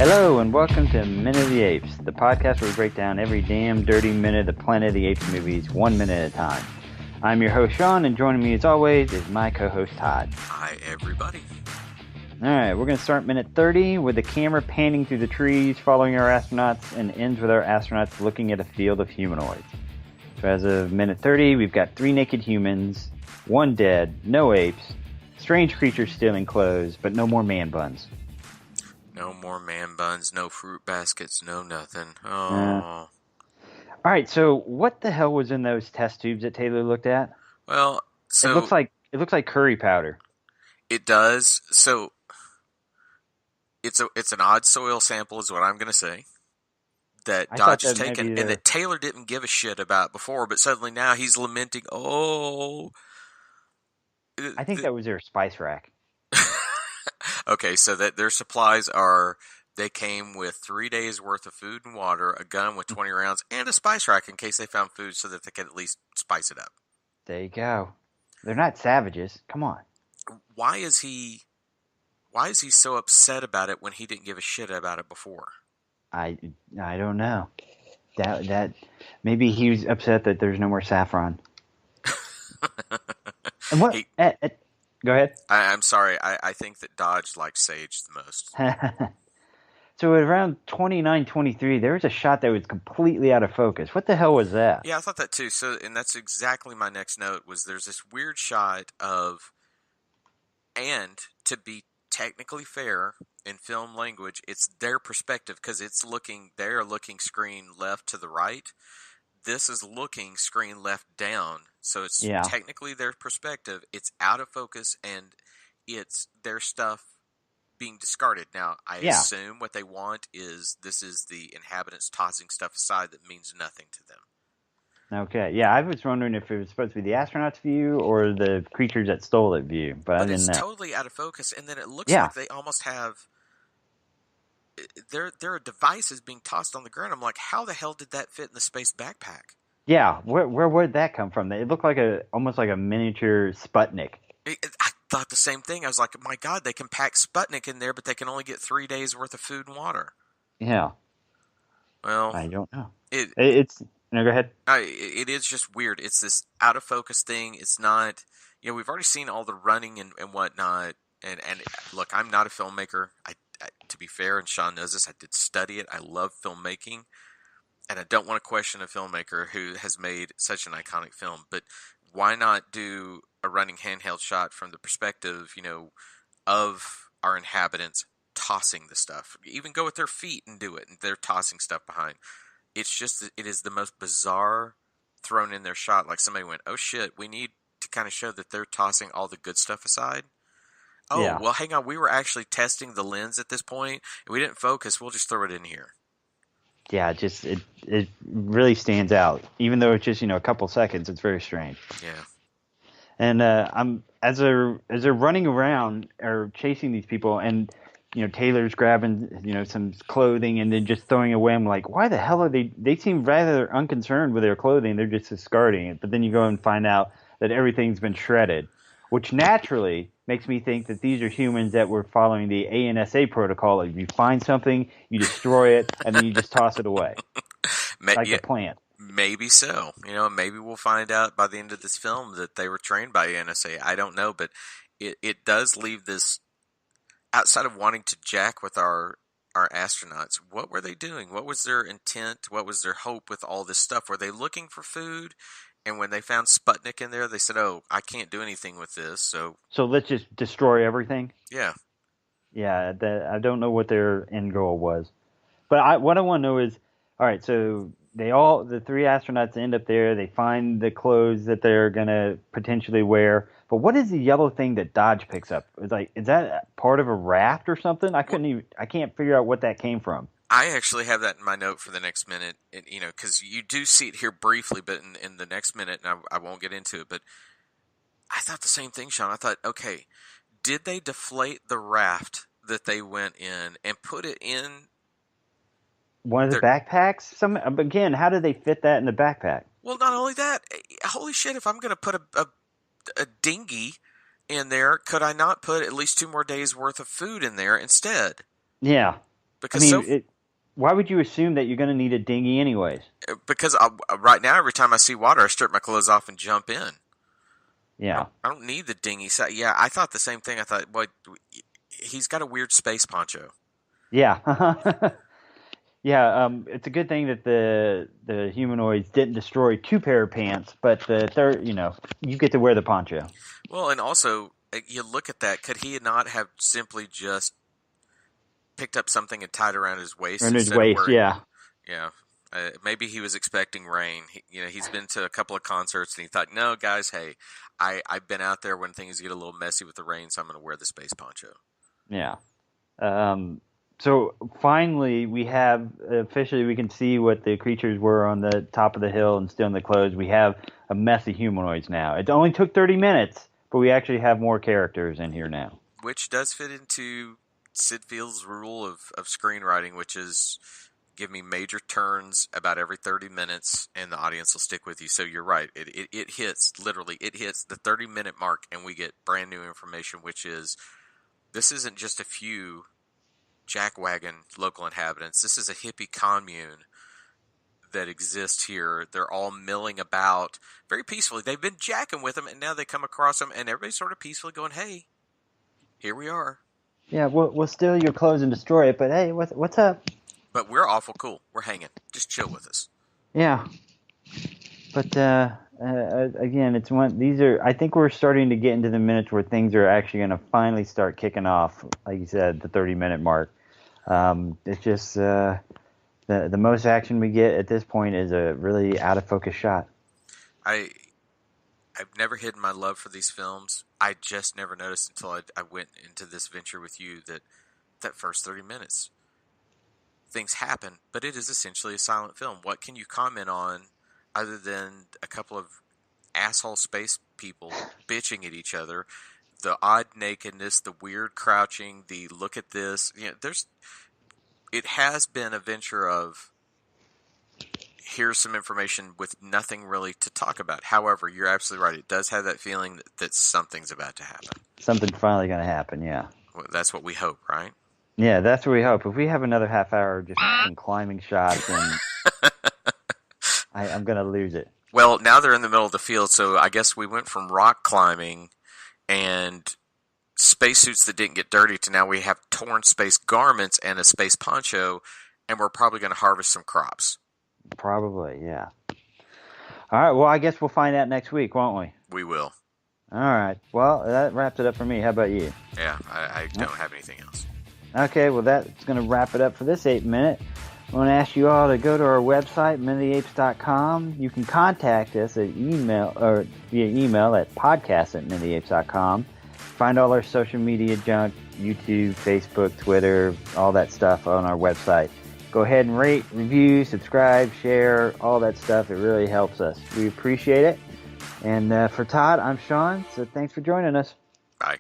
Hello and welcome to Minute of the Apes, the podcast where we break down every damn dirty minute of the Planet of the Apes movies, 1 minute at a time. I'm your host, Sean, and joining me as always is my co-host, Todd. Hi, everybody. Alright, we're going to start minute 30 with the camera panning through the trees, following our astronauts, and ends with our astronauts looking at a field of humanoids. So as of minute 30, we've got 3 naked humans, 1 dead, no apes, strange creatures stealing clothes, but no more man-buns. No more man-buns, no fruit baskets, no nothing. Oh. Alright, so what the hell was in those test tubes that Taylor looked at? Well, so... It looks like curry powder. It does. So, it's an odd soil sample is what I'm going to say. That Dodge has taken, and that Taylor didn't give a shit about before, but suddenly now he's lamenting, I think that was their spice rack. Okay, so that their supplies they came with 3 days worth of food and water, a gun with 20 rounds, and a spice rack in case they found food so that they could at least spice it up. There you go. They're not savages. Come on. Why is he so upset about it when he didn't give a shit about it before? I don't know. That maybe he was upset that there's no more saffron. And what? Go ahead. I'm sorry. I think that Dodge likes sage the most. So at around 29:23, there was a shot that was completely out of focus. What the hell was that? Yeah, I thought that too. So, and that's exactly my next note was there's this weird shot of, and to be technically fair in film language, it's their perspective because they're looking screen left to the right. This is looking screen left down. So it's technically their perspective. It's out of focus and it's their stuff being discarded. Now, I assume what they want is this is the inhabitants tossing stuff aside that means nothing to them. Okay, yeah, I was wondering if it was supposed to be the astronauts' view or the creatures that stole it view, but I didn't know. It's totally out of focus, and then it looks like they almost have their devices being tossed on the ground. I'm like, how the hell did that fit in the space backpack? Yeah, where would that come from? It looked like almost like a miniature Sputnik. I thought the same thing. I was like, my God, they can pack Sputnik in there, but they can only get 3 days worth of food and water. Yeah. Well, I don't know. No, go ahead. It is just weird. It's this out of focus thing. It's not, we've already seen all the running and whatnot. And look, I'm not a filmmaker. I, to be fair, and Sean knows this, I did study it. I love filmmaking. And I don't want to question a filmmaker who has made such an iconic film. But why not do a running handheld shot from the perspective, of our inhabitants tossing the stuff? Even go with their feet and do it. And they're tossing stuff behind. It's just, it is the most bizarre thrown in their shot. Like somebody went, oh shit, we need to kind of show that they're tossing all the good stuff aside. Oh, well, hang on. We were actually testing the lens at this point. And we didn't focus. We'll just throw it in here. Yeah, it really stands out. Even though it's just, a couple seconds, it's very strange. Yeah. And as they're running around or chasing these people, and Taylor's grabbing some clothing and then just throwing away. I'm like, why the hell are they? They seem rather unconcerned with their clothing. They're just discarding it. But then you go and find out that everything's been shredded, which naturally makes me think that these are humans that were following the ANSA protocol. If you find something, you destroy it, and then you just toss it away, like a plant. Maybe so. Maybe we'll find out by the end of this film that they were trained by ANSA. I don't know, but it does leave this, outside of wanting to jack with our astronauts, what were they doing? What was their intent? What was their hope with all this stuff? Were they looking for food? And when they found Sputnik in there, they said, oh, I can't do anything with this. So let's just destroy everything? Yeah. Yeah, I don't know what their end goal was. But what I want to know is, all right, so the 3 astronauts end up there. They find the clothes that they're going to potentially wear. But what is the yellow thing that Dodge picks up? It's like, is that part of a raft or something? I can't figure out what that came from. I actually have that in my note for the next minute, because you do see it here briefly, but in the next minute, and I won't get into it, but I thought the same thing, Sean. I thought, okay, did they deflate the raft that they went in and put it in one of the backpacks? Again, how did they fit that in the backpack? Well, not only that, holy shit, if I'm going to put a dinghy in there, could I not put at least 2 more days worth of food in there instead? Yeah. Because why would you assume that you're going to need a dinghy anyways? Because right now, every time I see water, I strip my clothes off and jump in. Yeah. I don't need the dinghy. So, yeah, I thought the same thing. I thought, boy, he's got a weird space poncho. Yeah. Yeah, it's a good thing that the humanoids didn't destroy two pair of pants, but the third, you get to wear the poncho. Well, and also, you look at that. Could he not have simply just picked up something and tied around his waist Around his instead of waist, wearing? yeah. Yeah. Maybe he was expecting rain. He's been to a couple of concerts and he thought, no, guys, hey, I've been out there when things get a little messy with the rain, so I'm going to wear the space poncho. Yeah. So finally, we have officially we can see what the creatures were on the top of the hill and still in the clothes. We have a mess of humanoids now. It only took 30 minutes, but we actually have more characters in here now. Which does fit into Sid Field's rule of screenwriting, which is give me major turns about every 30 minutes and the audience will stick with you. So you're right. It hits the 30-minute mark and we get brand new information, which is this isn't just a few jackwagon local inhabitants. This is a hippie commune that exists here. They're all milling about very peacefully. They've been jacking with them and now they come across them and everybody's sort of peacefully going, hey, here we are. Yeah, we'll steal your clothes and destroy it, but hey, what's up? But we're awful cool. We're hanging. Just chill with us. Yeah. But again, it's one. These are. I think we're starting to get into the minutes where things are actually going to finally start kicking off. Like you said, the 30-minute mark. It's just the most action we get at this point is a really out of focus shot. I've never hidden my love for these films. I just never noticed until I went into this venture with you that first 30 minutes. Things happen, but it is essentially a silent film. What can you comment on other than a couple of asshole space people bitching at each other, the odd nakedness, the weird crouching, the look at this? It has been a venture of here's some information with nothing really to talk about. However, you're absolutely right. It does have that feeling that something's about to happen. Something's finally going to happen, yeah. Well, that's what we hope, right? Yeah, that's what we hope. If we have another half hour of just climbing shots, then I'm going to lose it. Well, now they're in the middle of the field, so I guess we went from rock climbing and spacesuits that didn't get dirty to now we have torn space garments and a space poncho, and we're probably going to harvest some crops. Probably, yeah. All right, well, I guess we'll find out next week, won't we? We will. All right. Well, that wraps it up for me. How about you? Yeah, I don't have anything else. Okay, well, that's going to wrap it up for this 8-minute. I want to ask you all to go to our website, MotAapes.com. You can contact us at via email at podcast@MotAapes.com. Find all our social media junk, YouTube, Facebook, Twitter, all that stuff on our website. Go ahead and rate, review, subscribe, share, all that stuff. It really helps us. We appreciate it. And for Todd, I'm Sean, so thanks for joining us. Bye.